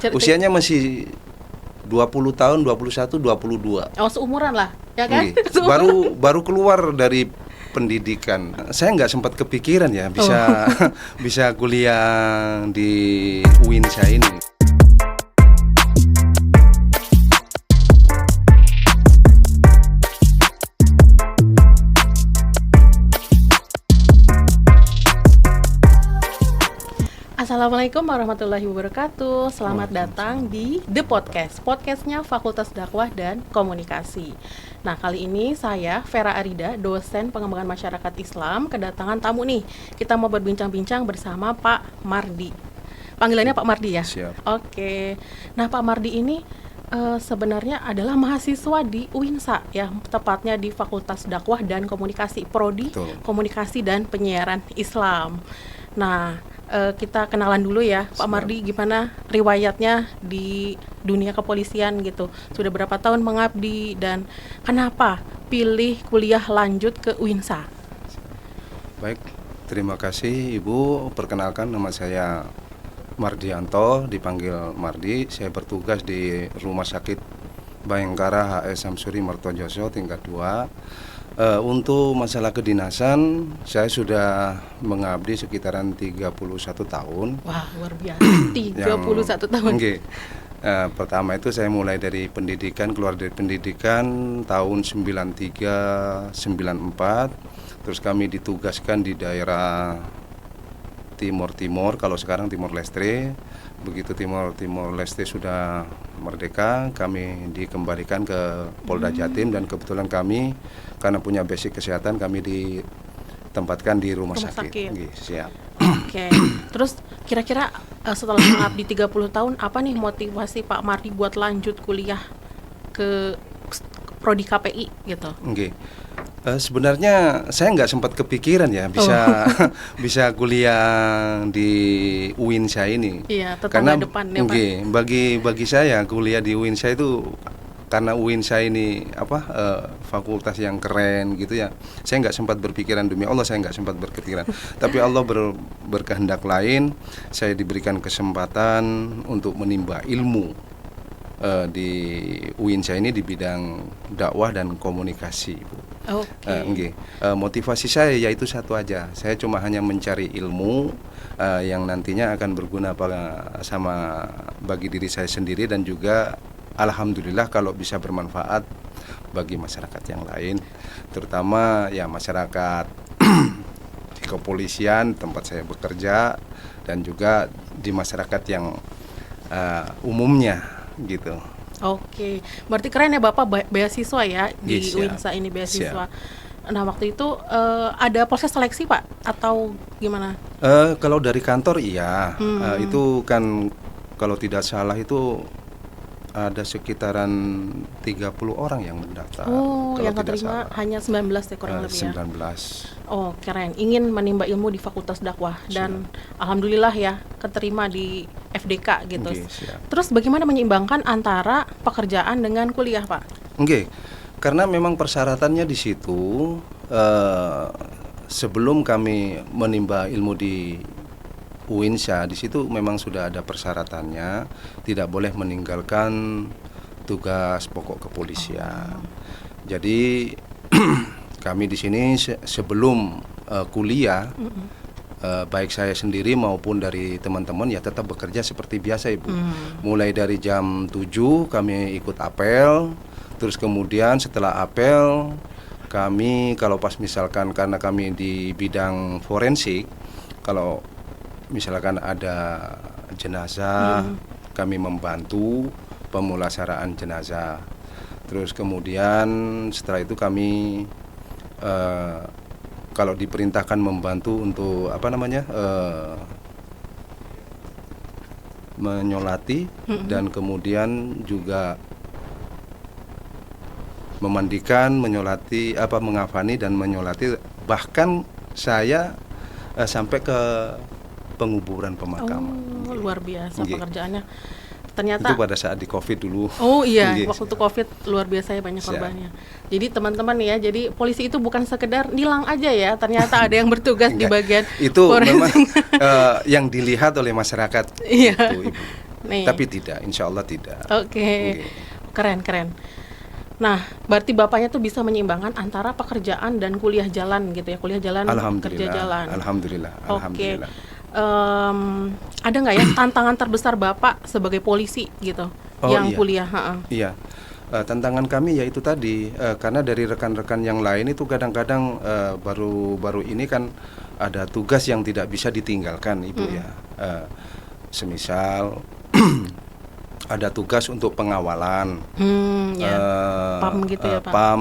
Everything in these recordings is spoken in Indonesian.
Usianya masih 20 tahun, 21, 22. Oh, seumuran lah, ya kan? Baru keluar dari pendidikan. Saya nggak sempat kepikiran ya bisa kuliah di UINSA ini. Assalamualaikum warahmatullahi wabarakatuh. Selamat datang di The Podcast, podcastnya Fakultas Dakwah dan Komunikasi. Nah, kali ini saya, Vera Arida, dosen pengembangan masyarakat Islam, kedatangan tamu nih. Kita mau berbincang-bincang bersama Pak Mardi. Panggilannya Pak Mardi ya? Siap. Oke. Nah, Pak Mardi ini sebenarnya adalah mahasiswa di UINSA ya, tepatnya di Fakultas Dakwah dan Komunikasi, Prodi Komunikasi dan Penyiaran Islam. Nah, kita kenalan dulu ya, Pak Mardi, gimana riwayatnya di dunia kepolisian gitu? Sudah berapa tahun mengabdi dan kenapa pilih kuliah lanjut ke UINSA? Baik, terima kasih Ibu. Perkenalkan, nama saya Mardianto, dipanggil Mardi. Saya bertugas di Rumah Sakit Bayangkara HS Samsuri Mertojoso tingkat 2. Untuk masalah kedinasan, saya sudah mengabdi sekitaran 31 tahun. Wah, luar biasa. 31 tahun. Okay. Pertama itu saya mulai dari pendidikan, keluar dari pendidikan tahun 93-94. Terus kami ditugaskan di daerah Timur, kalau sekarang Timor Leste. Begitu Timor Leste sudah merdeka, kami dikembalikan ke Polda Jatim, dan kebetulan kami karena punya basic kesehatan, kami ditempatkan di rumah sakit. Siap. Oke. Terus kira-kira setelah mengabdi 30 tahun, apa nih motivasi Pak Mardi buat lanjut kuliah ke Prodi KPI gitu? Oke. Sebenarnya saya nggak sempat kepikiran ya bisa kuliah di UINSA ini. Iya, tetangga depan ya, Pak. Bagi saya kuliah di UINSA itu karena UINSA ini fakultas yang keren gitu ya. Saya nggak sempat berpikiran, demi Allah saya nggak sempat berpikiran. Tapi Allah berkehendak lain, saya diberikan kesempatan untuk menimba ilmu di UINSA ini di bidang dakwah dan komunikasi, Bu. Okay. Motivasi saya yaitu satu aja. Saya cuma hanya mencari ilmu yang nantinya akan berguna bagi diri saya sendiri, dan juga alhamdulillah kalau bisa bermanfaat bagi masyarakat yang lain, terutama ya masyarakat di kepolisian tempat saya bekerja, dan juga di masyarakat yang umumnya gitu. Oke, berarti keren ya Bapak, beasiswa ya di UINSA ini, beasiswa. Nah, waktu itu ada proses seleksi Pak atau gimana? Kalau dari kantor iya, itu kan kalau tidak salah itu ada sekitaran 30 orang yang mendaftar. Oh, yang keterima hanya 19 ya kurang lebih ya? 19. Oh, keren. Ingin menimba ilmu di Fakultas Dakwah, dan alhamdulillah ya keterima di FDK gitu. Terus bagaimana menyeimbangkan antara pekerjaan dengan kuliah, Pak? Karena memang persyaratannya di situ, sebelum kami menimba ilmu di UINSA, di situ memang sudah ada persyaratannya, tidak boleh meninggalkan tugas pokok kepolisian. Jadi kami di sini sebelum kuliah, baik saya sendiri maupun dari teman-teman ya tetap bekerja seperti biasa, Ibu. Mulai dari jam 7 kami ikut apel, terus kemudian setelah apel kami kalau pas misalkan, karena kami di bidang forensik, kalau misalkan ada jenazah, kami membantu pemulasaraan jenazah. Terus kemudian setelah itu kami kalau diperintahkan membantu untuk menyolati, dan kemudian juga memandikan, menyolati, mengafani dan menyolati. Bahkan saya sampai ke penguburan pemakaman. Luar biasa pekerjaannya. Ternyata itu pada saat di COVID dulu. Oh iya, waktu itu COVID luar biasa ya, banyak korbannya. Jadi teman-teman ya, jadi polisi itu bukan sekedar nilang aja ya, ternyata ada yang bertugas di bagian itu forensik. Memang yang dilihat oleh masyarakat. Iya. Itu, Ibu. nih. Tapi tidak, insya Allah tidak. Oke. Keren. Nah, berarti bapaknya tuh bisa menyeimbangkan antara pekerjaan dan kuliah jalan gitu ya, kuliah jalan, kerja jalan. Alhamdulillah. Oke. Ada nggak ya tantangan terbesar bapak sebagai polisi gitu, yang iya. kuliah? Iya. Tantangan kami yaitu tadi, karena dari rekan-rekan yang lain itu kadang-kadang baru ini kan ada tugas yang tidak bisa ditinggalkan, Ibu ya. Semisal ada tugas untuk pengawalan, PAM gitu ya Pak? PAM,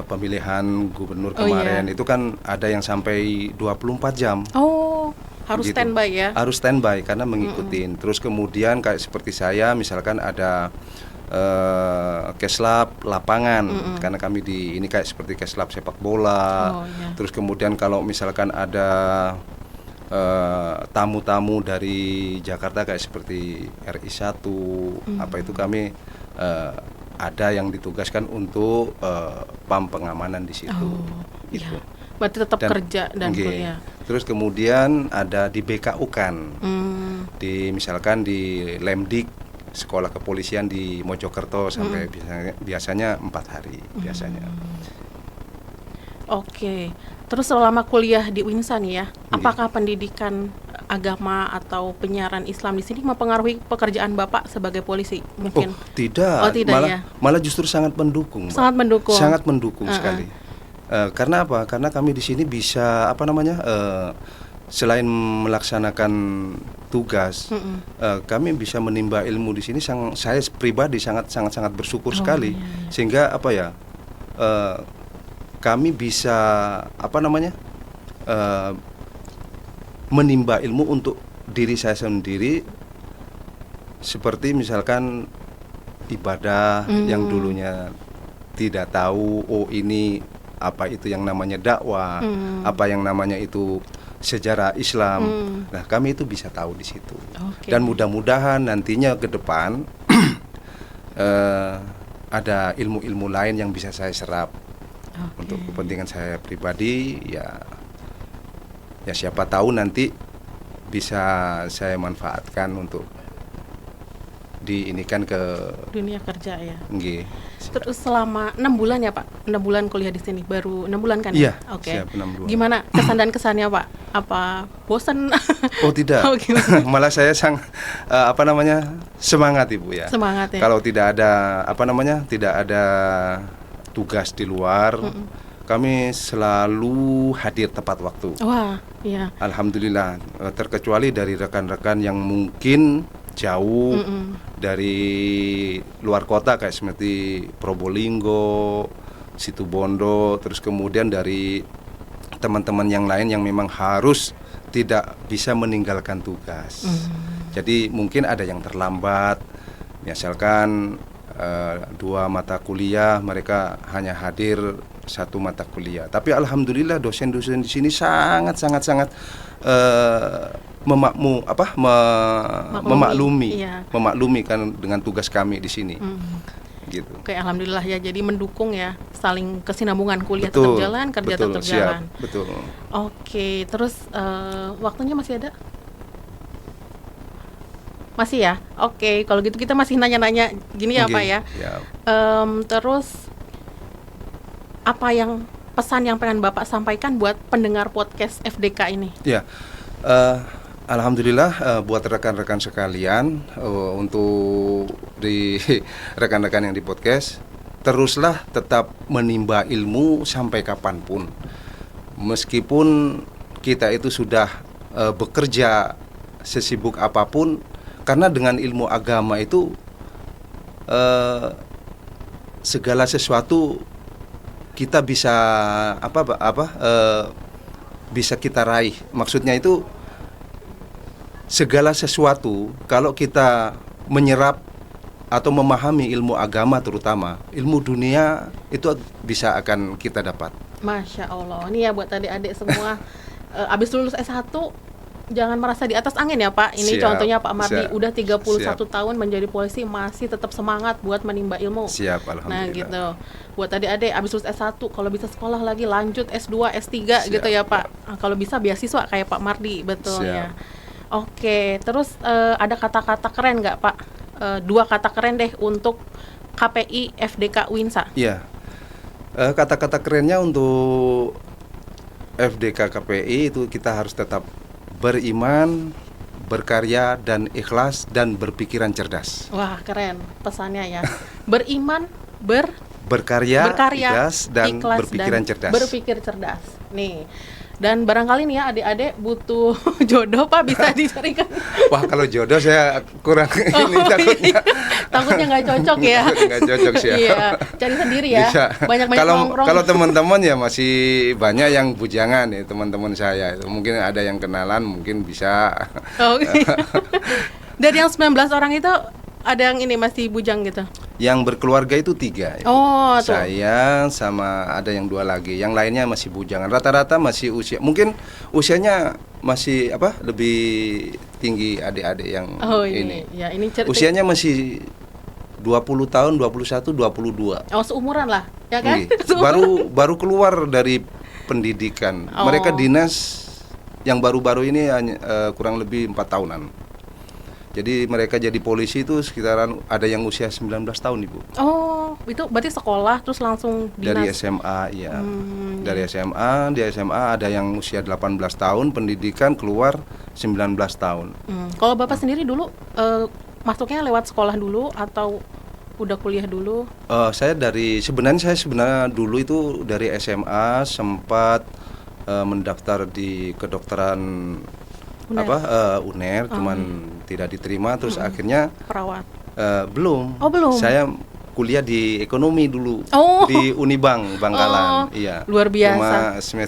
pemilihan gubernur kemarin, itu kan ada yang sampai 24 jam. Oh, harus gitu. Standby ya? Harus standby karena mengikutin. Terus kemudian kayak seperti saya, misalkan ada keslab lapangan, karena kami ini kayak seperti keslab sepak bola. Terus kemudian kalau misalkan ada tamu-tamu dari Jakarta kayak seperti RI1, apa itu kami ada yang ditugaskan untuk PAM pengamanan di situ. Gitu. Iya. Berarti tetap kerja dan kuliah. Terus kemudian ada di BKU kan, misalkan di Lemdik, sekolah kepolisian di Mojokerto sampai biasanya 4 hari biasanya. Oke. Terus selama kuliah di UINSA nih ya, apakah pendidikan agama atau penyiaran Islam di sini mempengaruhi pekerjaan Bapak sebagai polisi? Mungkin. Tidak. Malah justru sangat mendukung. Sangat mendukung. Sangat mendukung sekali. Karena apa? Karena kami di sini bisa selain melaksanakan tugas, kami bisa menimba ilmu di sini. Saya pribadi sangat bersyukur sekali. Iya. Sehingga kami bisa menimba ilmu untuk diri saya sendiri, seperti misalkan ibadah yang dulunya tidak tahu, ini apa itu yang namanya dakwah, apa yang namanya itu sejarah Islam. Nah, kami itu bisa tahu di situ. Dan mudah-mudahan nantinya ke depan ada ilmu-ilmu lain yang bisa saya serap. Untuk kepentingan saya pribadi, ya siapa tahu nanti bisa saya manfaatkan untuk diinikan ke dunia kerja ya. Nggih. Terus selama 6 bulan ya Pak, 6 bulan kuliah di sini, baru 6 bulan kan? Iya. Oke. Siap, 6 bulan. Gimana kesan dan kesannya Pak? Apa bosan? Oh tidak. Malah saya semangat Ibu ya. Semangat ya. Kalau tidak ada tidak ada tugas di luar, kami selalu hadir tepat waktu. Wah, iya. Alhamdulillah, terkecuali dari rekan-rekan yang mungkin jauh dari luar kota kayak seperti Probolinggo, Situbondo, terus kemudian dari teman-teman yang lain yang memang harus tidak bisa meninggalkan tugas. Jadi mungkin ada yang terlambat, misalkan 2 mata kuliah mereka hanya hadir 1 mata kuliah. Tapi alhamdulillah dosen-dosen di sini sangat memaklumi kan dengan tugas kami di sini. Gitu. Oke, alhamdulillah ya. Jadi mendukung ya, saling kesinambungan, kuliah tetap jalan, kerja tetap jalan. Betul. Oke, terus waktunya masih ada? Masih ya? Oke, kalau gitu kita masih nanya-nanya gini ya Pak ya. Terus apa yang pesan yang pengen Bapak sampaikan buat pendengar podcast FDK ini? Ya, alhamdulillah buat rekan-rekan sekalian, untuk di rekan-rekan yang di podcast, teruslah tetap menimba ilmu sampai kapanpun. Meskipun kita itu sudah bekerja sesibuk apapun, karena dengan ilmu agama itu segala sesuatu kita bisa bisa kita raih. Maksudnya itu segala sesuatu kalau kita menyerap atau memahami ilmu agama, terutama ilmu dunia, itu bisa akan kita dapat. Masya Allah. Ini ya buat adik-adik semua, abis lulus S1 jangan merasa di atas angin ya Pak. Ini contohnya Pak Mardi udah 31 tahun menjadi polisi, masih tetap semangat buat menimba ilmu. Siap, alhamdulillah. Nah gitu. Buat adik-adik abis lulus S1, kalau bisa sekolah lagi, lanjut S2, S3 gitu ya Pak. Nah, kalau bisa beasiswa kayak Pak Mardi, betul ya. Oke, terus ada kata-kata keren nggak Pak? 2 kata keren deh untuk KPI FDK Uinsa. Iya, kata-kata kerennya untuk FDK KPI itu kita harus tetap beriman, berkarya dan ikhlas dan berpikiran cerdas. Wah, keren pesannya ya. Beriman, Berkarya, ikhlas dan berpikiran dan cerdas. berpikir cerdas. Nih. Dan barangkali nih ya adik-adik butuh jodoh Pak, bisa dicarikan. Wah, kalau jodoh saya kurang ini takutnya. Takutnya nggak cocok ya. Nggak cocok sih ya. Iya, cari sendiri ya. Bisa. Banyak-banyak nongkrong. Kalau teman-teman ya masih banyak yang bujangan ya, teman-teman saya itu. Mungkin ada yang kenalan, mungkin bisa. Oh, iya. Dari yang 19 orang itu ada yang ini masih bujang gitu. Yang berkeluarga itu 3. Oh, tuh. Saya sama ada yang 2 lagi. Yang lainnya masih bujangan. Rata-rata masih usia. Mungkin usianya masih lebih tinggi adik-adik yang ini. Ya, ini usianya masih 20 tahun, 21, 22. Oh, seumuran lah, ya kan? Baru keluar dari pendidikan. Mereka dinas yang baru-baru ini hanya kurang lebih 4 tahunan. Jadi mereka jadi polisi itu sekitaran ada yang usia 19 tahun, Ibu. Oh, itu berarti sekolah terus langsung dinas. Dari SMA, ya. Dari SMA, di SMA ada yang usia 18 tahun, pendidikan keluar 19 tahun. Kalau Bapak sendiri dulu masuknya lewat sekolah dulu atau udah kuliah dulu? Saya sebenarnya dulu itu dari SMA sempat mendaftar di kedokteran UNER, cuman tidak diterima, terus akhirnya perawat. Belum. Oh, belum. Saya kuliah di ekonomi dulu di Unibank Bangkalan. Iya. Luar biasa. Cuma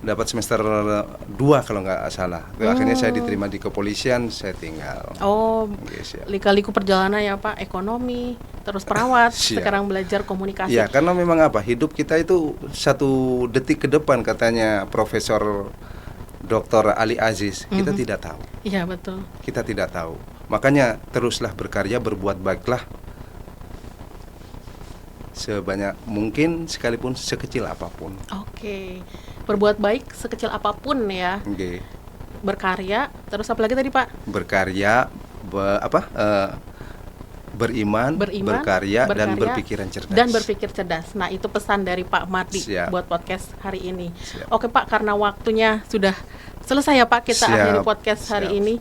dapat semester 2 kalau nggak salah. Akhirnya saya diterima di kepolisian, saya tinggal. Lika-liku perjalanan ya Pak, ekonomi, terus perawat, sekarang belajar komunikasi. Iya, karena memang hidup kita itu 1 detik ke depan katanya Profesor Dr. Ali Aziz, kita tidak tahu. Iya, betul. Kita tidak tahu. Makanya teruslah berkarya, berbuat baiklah sebanyak mungkin sekalipun sekecil apapun. Oke. Berbuat baik sekecil apapun ya. Oke. Berkarya, terus apa lagi tadi Pak? Berkarya, beriman, berkarya, dan berpikiran cerdas. Nah, itu pesan dari Pak Mardi buat podcast hari ini. Siap. Oke Pak, karena waktunya sudah selesai ya Pak, kita akhiri podcast hari ini.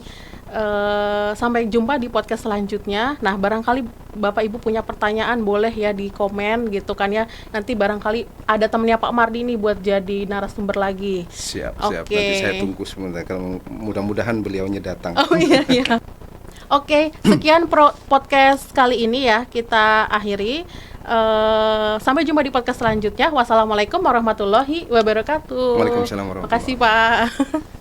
Sampai jumpa di podcast selanjutnya. Nah, barangkali Bapak Ibu punya pertanyaan boleh ya di komen gitu kan ya. Nanti barangkali ada temennya Pak Mardi nih buat jadi narasumber lagi. Siap. Nanti saya tunggu sebentar. Kalau mudah-mudahan beliaunya datang. Oh iya. Oke, sekian podcast kali ini ya kita akhiri. Sampai jumpa di podcast selanjutnya. Wassalamualaikum warahmatullahi wabarakatuh. Waalaikumsalam warahmatullahi wabarakatuh. Makasih Pak.